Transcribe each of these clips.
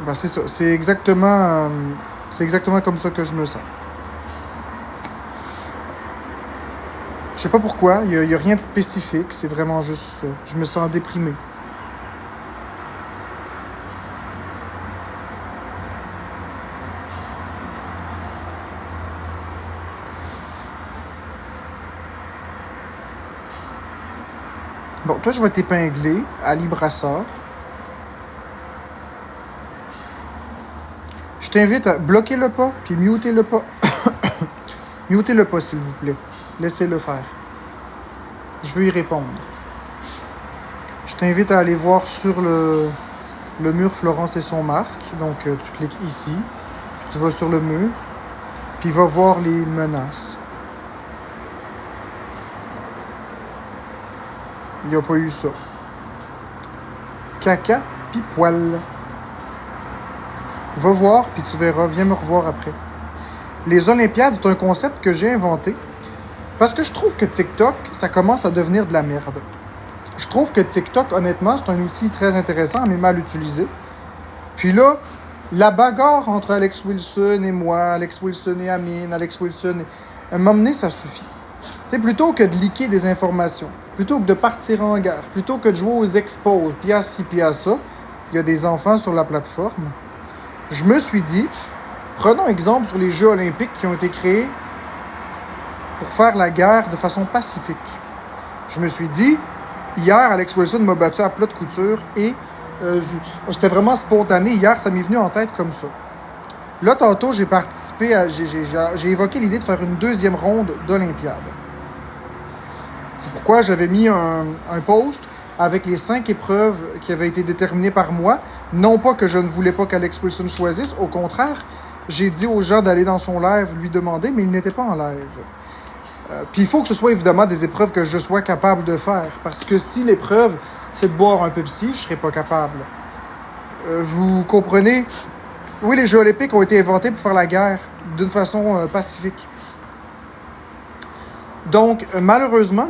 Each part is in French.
Ben, c'est ça. C'est exactement comme ça que je me sens. Je sais pas pourquoi. Il y a rien de spécifique. C'est vraiment juste ça. Je me sens déprimé. Bon, toi, je vais t'épingler à Librasseur. Je t'invite à bloquer le pas, puis muter le pas. Mutez le pas, s'il vous plaît. Laissez-le faire. Je veux y répondre. Je t'invite à aller voir sur le mur Florence et son marque. Donc, tu cliques ici. Tu vas sur le mur. Puis, va voir les menaces. Il n'y a pas eu ça. Caca, puis poil. Va voir, puis tu verras. Viens me revoir après. Les Olympiades, c'est un concept que j'ai inventé. Parce que je trouve que TikTok, ça commence à devenir de la merde. Je trouve que TikTok, honnêtement, c'est un outil très intéressant, mais mal utilisé. Puis là, la bagarre entre Alex Wilson et moi, Alex Wilson et Amine, Alex Wilson, à un moment donné, ça suffit. Tu sais, plutôt que de liquer des informations, plutôt que de partir en guerre, plutôt que de jouer aux exposes, puis à ci, puis à ça, il y a des enfants sur la plateforme. Je me suis dit, prenons exemple sur les Jeux olympiques qui ont été créés pour faire la guerre de façon pacifique. Je me suis dit, hier, Alex Wilson m'a battu à plat de couture et c'était vraiment spontané. Hier, ça m'est venu en tête comme ça. Là, tantôt, j'ai participé à. J'ai évoqué l'idée de faire une deuxième ronde d'Olympiade. C'est pourquoi j'avais mis un post avec les 5 épreuves qui avaient été déterminées par moi. Non pas que je ne voulais pas qu'Alex Wilson choisisse, au contraire, j'ai dit aux gens d'aller dans son live lui demander, mais il n'était pas en live. Puis il faut que ce soit évidemment des épreuves que je sois capable de faire. Parce que si l'épreuve, c'est de boire un Pepsi, je ne serais pas capable. Vous comprenez? Oui, les Jeux olympiques ont été inventés pour faire la guerre d'une façon pacifique. Donc, malheureusement,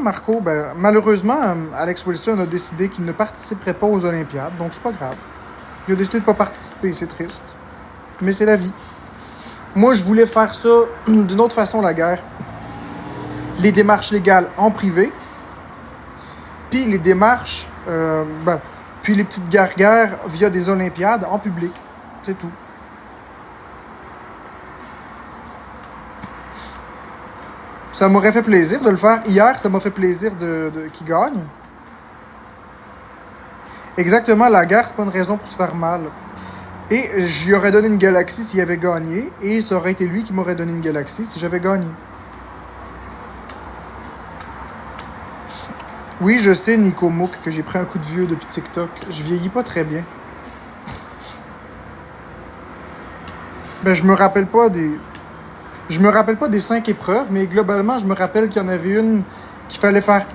Alex Wilson a décidé qu'il ne participerait pas aux Olympiades. Donc, c'est pas grave. Il a décidé de ne pas participer, c'est triste. Mais c'est la vie. Moi, je voulais faire ça d'une autre façon, la guerre. Les démarches légales en privé, puis les démarches, puis les petites guerres via des Olympiades en public. C'est tout. Ça m'aurait fait plaisir de le faire. Hier, ça m'a fait plaisir qu'il gagne. Exactement, la guerre, c'est pas une raison pour se faire mal. Et j'y aurais donné une galaxie s'il avait gagné, et ça aurait été lui qui m'aurait donné une galaxie si j'avais gagné. Oui, je sais, Nico Mouk, que j'ai pris un coup de vieux depuis TikTok. Je vieillis pas très bien. Ben, je me rappelle pas des... Je me rappelle pas des 5 épreuves, mais globalement, je me rappelle qu'il y en avait une qu'il fallait faire...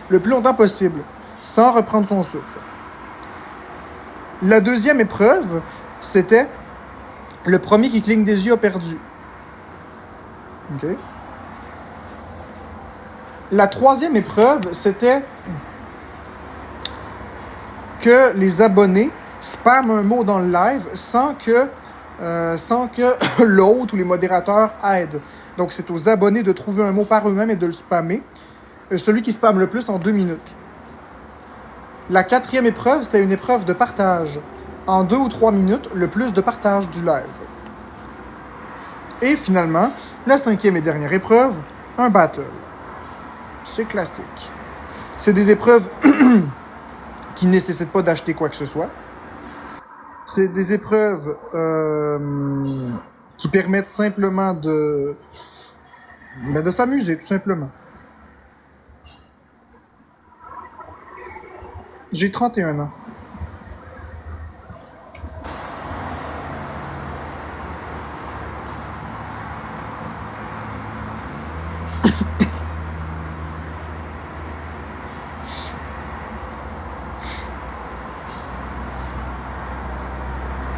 le plus longtemps possible, sans reprendre son souffle. La deuxième épreuve, c'était le premier qui cligne des yeux a perdu. OK? La troisième épreuve, c'était que les abonnés spamment un mot dans le live sans que l'autre ou les modérateurs aident. Donc, c'est aux abonnés de trouver un mot par eux-mêmes et de le spammer. Celui qui spamme le plus en 2 minutes. La quatrième épreuve, c'était une épreuve de partage. En 2 ou 3 minutes, le plus de partage du live. Et finalement, la cinquième et dernière épreuve, un battle. C'est classique. C'est des épreuves qui ne nécessitent pas d'acheter quoi que ce soit. C'est des épreuves qui permettent simplement de s'amuser, tout simplement. J'ai 31 ans.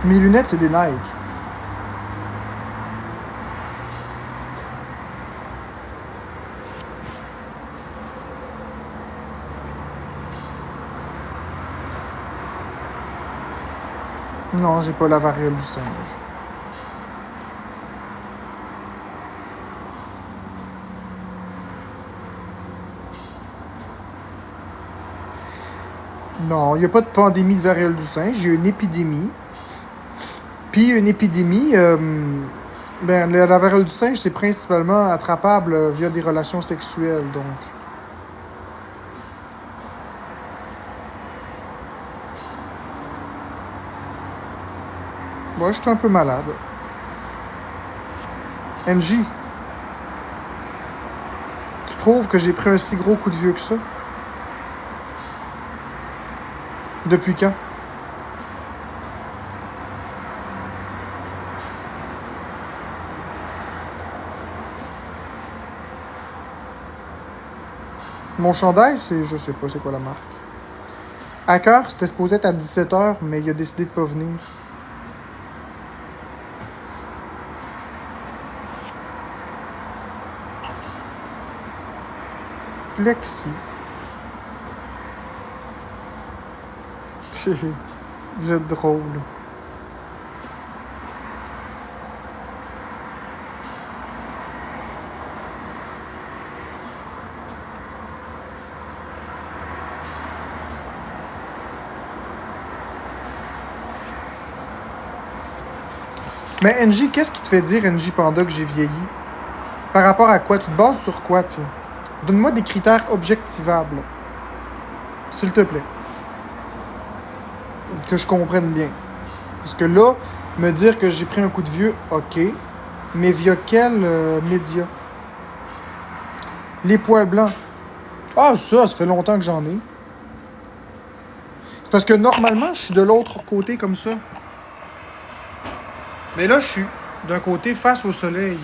Mes lunettes, c'est des Nike. Non, j'ai pas la variole du singe. Non, il n'y a pas de pandémie de variole du singe. Il y a une épidémie. Puis une épidémie, ben, la variole du singe, c'est principalement attrapable via des relations sexuelles. Donc, moi, je suis un peu malade. NJ, tu trouves que j'ai pris un si gros coup de vieux que ça? Depuis quand? Mon chandail, c'est. Je sais pas c'est quoi la marque. Hacker, c'était supposé être à 17h, mais il a décidé de pas venir. Lexi. Vous êtes drôle. Mais NJ, qu'est-ce qui te fait dire, NJ Panda, que j'ai vieilli? Par rapport à quoi? Tu te bases sur quoi, tiens? Donne-moi des critères objectivables. S'il te plaît. Que je comprenne bien. Parce que là, me dire que j'ai pris un coup de vieux, ok. Mais via quel média? Les poils blancs. Ah, ça fait longtemps que j'en ai. C'est parce que normalement, je suis de l'autre côté comme ça. Mais là, je suis d'un côté face au soleil.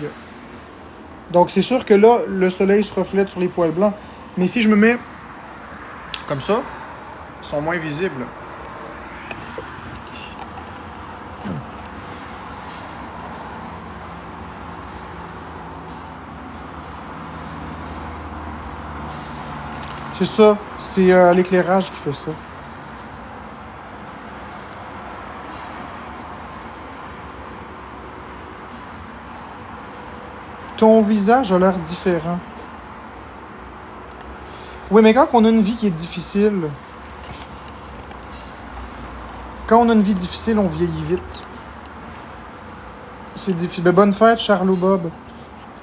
Donc, c'est sûr que là, le soleil se reflète sur les poils blancs. Mais si je me mets comme ça, ils sont moins visibles. C'est ça. C'est l'éclairage qui fait ça. Ton visage a l'air différent. Oui, mais quand on a une vie qui est difficile, quand on a une vie difficile, on vieillit vite. C'est difficile. Ben, bonne fête, Charlot Bob.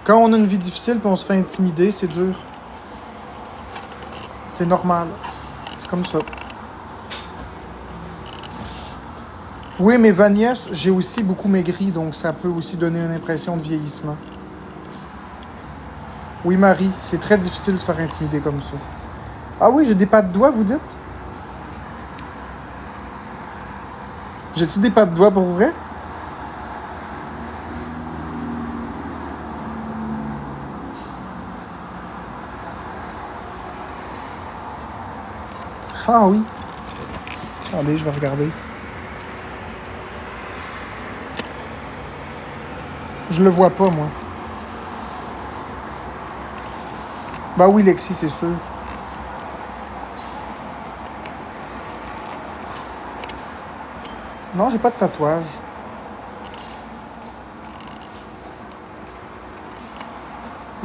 Quand on a une vie difficile puis on se fait intimider, c'est dur. C'est normal. C'est comme ça. Oui, mais Vania, j'ai aussi beaucoup maigri, donc ça peut aussi donner une impression de vieillissement. Oui, Marie, c'est très difficile de se faire intimider comme ça. Ah oui, j'ai des pas de doigts, vous dites? J'ai-tu des pas de doigts pour vrai? Ah oui. Attendez, je vais regarder. Je le vois pas, moi. Bah oui, Lexi, c'est sûr. Non, j'ai pas de tatouage.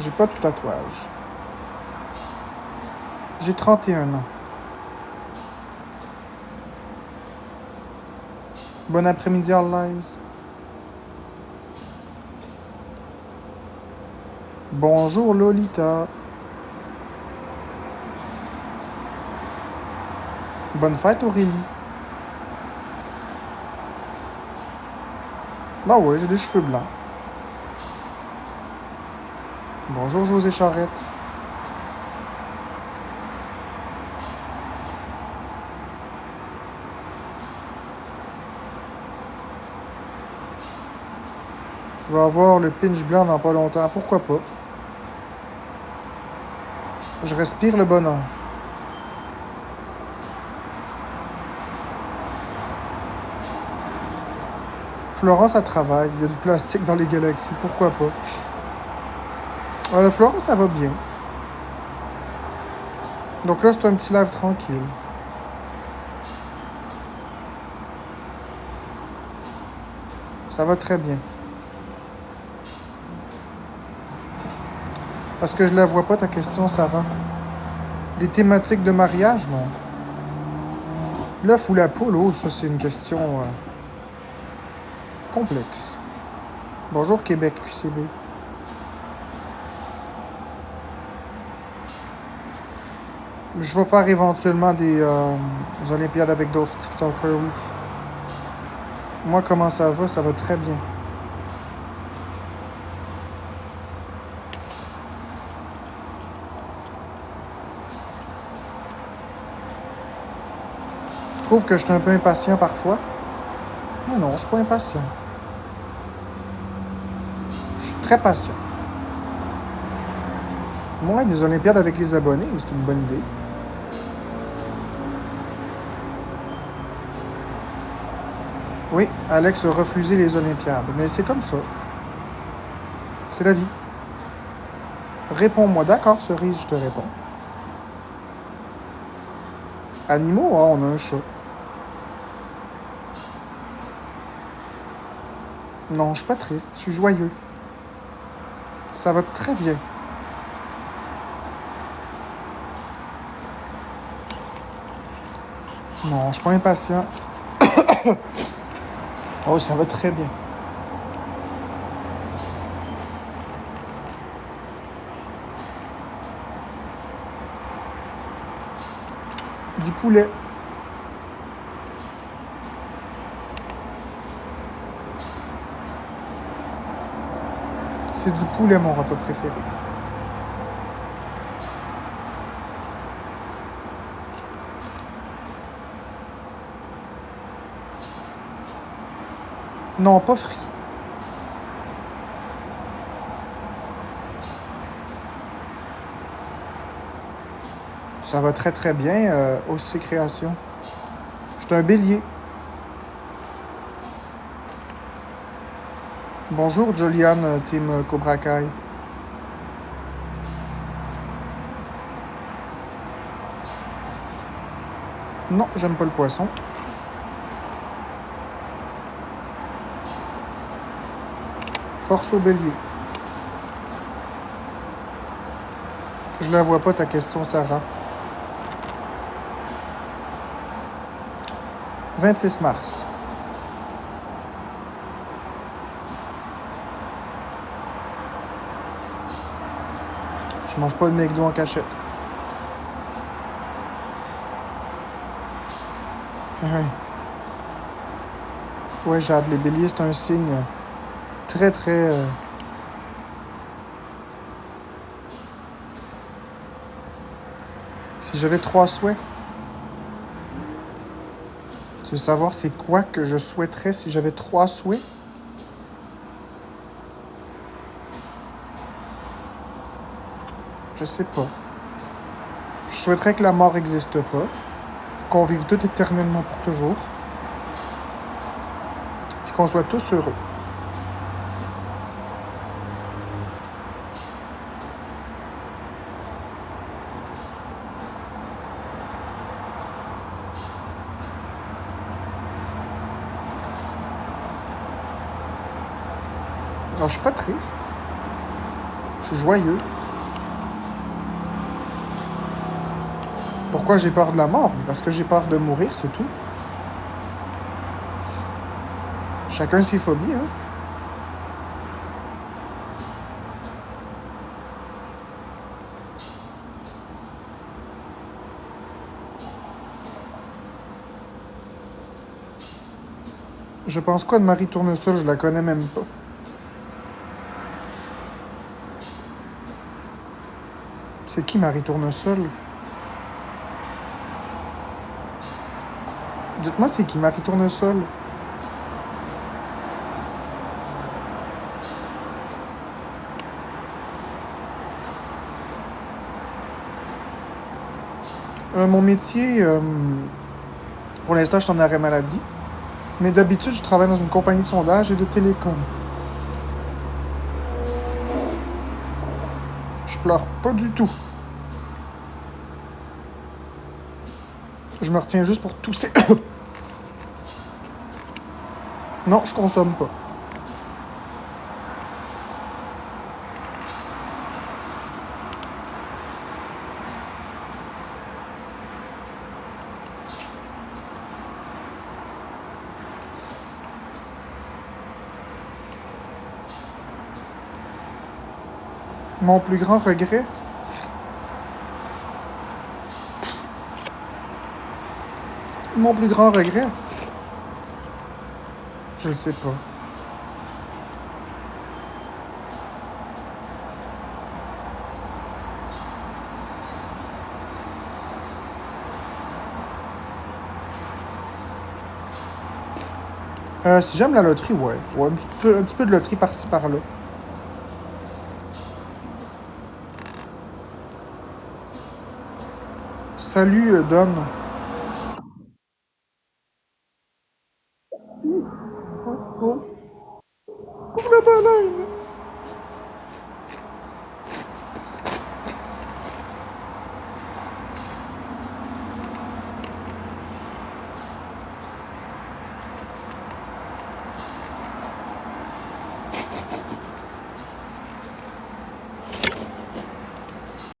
J'ai pas de tatouage. J'ai 31 ans. Bon après-midi, Allaise. Bonjour, Lolita. Bonne fête, Aurélie. Bah ouais, j'ai des cheveux blancs. Bonjour, José Charette. Tu vas avoir le pinch blanc dans pas longtemps. Pourquoi pas? Je respire le bonheur. Florence, elle travaille. Il y a du plastique dans les galaxies. Pourquoi pas? Florence, ça va bien. Donc là, c'est un petit live tranquille. Ça va très bien. Parce que je la vois pas, ta question, Sarah. Des thématiques de mariage, non. L'œuf ou la poule, oh, ça, c'est une question complexe. Bonjour, Québec, QCB. Je vais faire éventuellement des Olympiades avec d'autres TikTokers, oui. Moi, comment ça va? Ça va très bien. Tu trouves que je suis un peu impatient parfois? Mais non, je suis pas impatient. Je suis très patient. Moi, des Olympiades avec les abonnés, c'est une bonne idée. Oui, Alex a refusé les Olympiades, mais c'est comme ça. C'est la vie. Réponds-moi, d'accord, Cerise, je te réponds. Animaux, ah, on a un chat. Non, je suis pas triste, je suis joyeux. Ça va très bien. Non, je suis pas impatient. Oh, ça va très bien. Du poulet. C'est du poulet, mon repas préféré. Non, pas frit. Ça va très très bien, aussi création. Je suis un bélier. Bonjour, Joliane, team Cobra Kai. Non, j'aime pas le poisson. Force au bélier. Je la vois pas ta question, Sarah. 26 mars. Je mange pas de McDo en cachette. Ouais. Ouais, Jade, les béliers, c'est un signe très, très... Si j'avais 3 souhaits, tu veux savoir c'est quoi que je souhaiterais si j'avais 3 souhaits? Je sais pas. Je souhaiterais que la mort n'existe pas, qu'on vive tout éternellement pour toujours, puis qu'on soit tous heureux. Alors, je suis pas triste. Je suis joyeux. Pourquoi j'ai peur de la mort? Parce que j'ai peur de mourir, c'est tout. Chacun ses phobies, hein. Je pense quoi de Marie Tournesol? Je la connais même pas. C'est qui Marie Tournesol? Dites-moi, c'est qui Marie Tournesol? Mon métier, pour l'instant, je suis en arrêt maladie. Mais d'habitude, je travaille dans une compagnie de sondage et de télécom. Je pleure pas du tout. Je me retiens juste pour tousser. Non, je consomme pas. Mon plus grand regret? Mon plus grand regret? Je le sais pas. Si j'aime la loterie, ouais. Ouais, un petit peu de loterie par-ci par-là. Salut, Don. Pour la baleine!